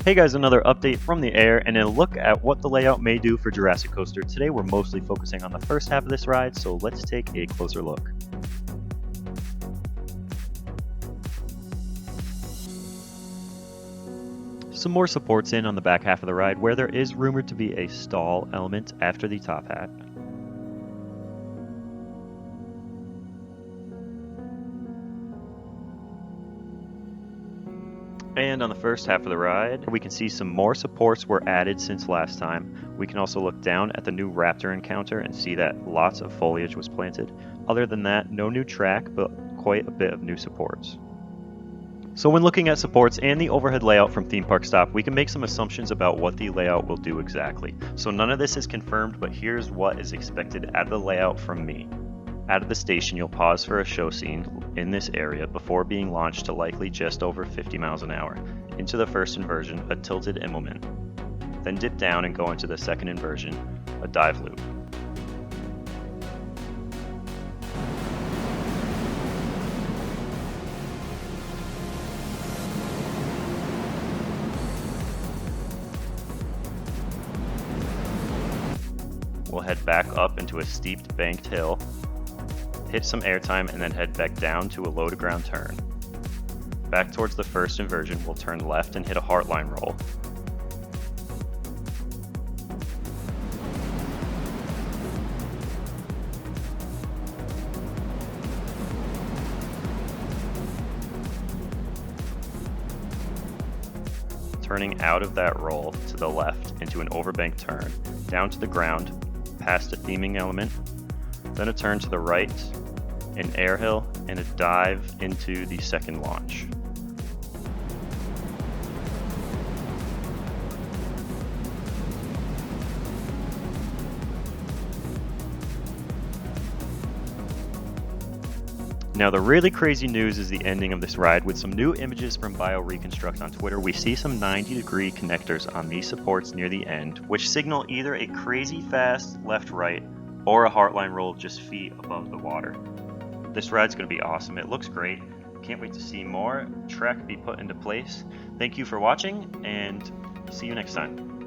Hey guys, another update from the air and a look at what the layout may do for Jurassic Coaster. Today we're mostly focusing on the first half of this ride, so let's take a closer look. Some more supports in on the back half of the ride where there is rumored to be a stall element after the top hat. And on the first half of the ride, we can see some more supports were added since last time. We can also look down at the new Raptor encounter and see that lots of foliage was planted. Other than that, no new track, but quite a bit of new supports. So when looking at supports and the overhead layout from Theme Park Stop, we can make some assumptions about what the layout will do exactly. So none of this is confirmed, but here's what is expected out of the layout from me. Out of the station, you'll pause for a show scene in this area before being launched to likely just over 50 miles an hour into the first inversion, a tilted Immelman. Then dip down and go into the second inversion, a dive loop. We'll head back up into a steep banked hill, hit some airtime, and then head back down to a low to ground turn. Back towards the first inversion, we'll turn left and hit a heartline roll. Turning out of that roll to the left into an overbanked turn, down to the ground, past a theming element, then a turn to the right, an airhill, and a dive into the second launch. Now the really crazy news is the ending of this ride. With some new images from BioReconstruct on Twitter, we see some 90-degree connectors on these supports near the end, which signal either a crazy fast left-right or a heartline roll just feet above the water. This ride's going to be awesome. It looks great. Can't wait to see more track be put into place. Thank you for watching, and see you next time.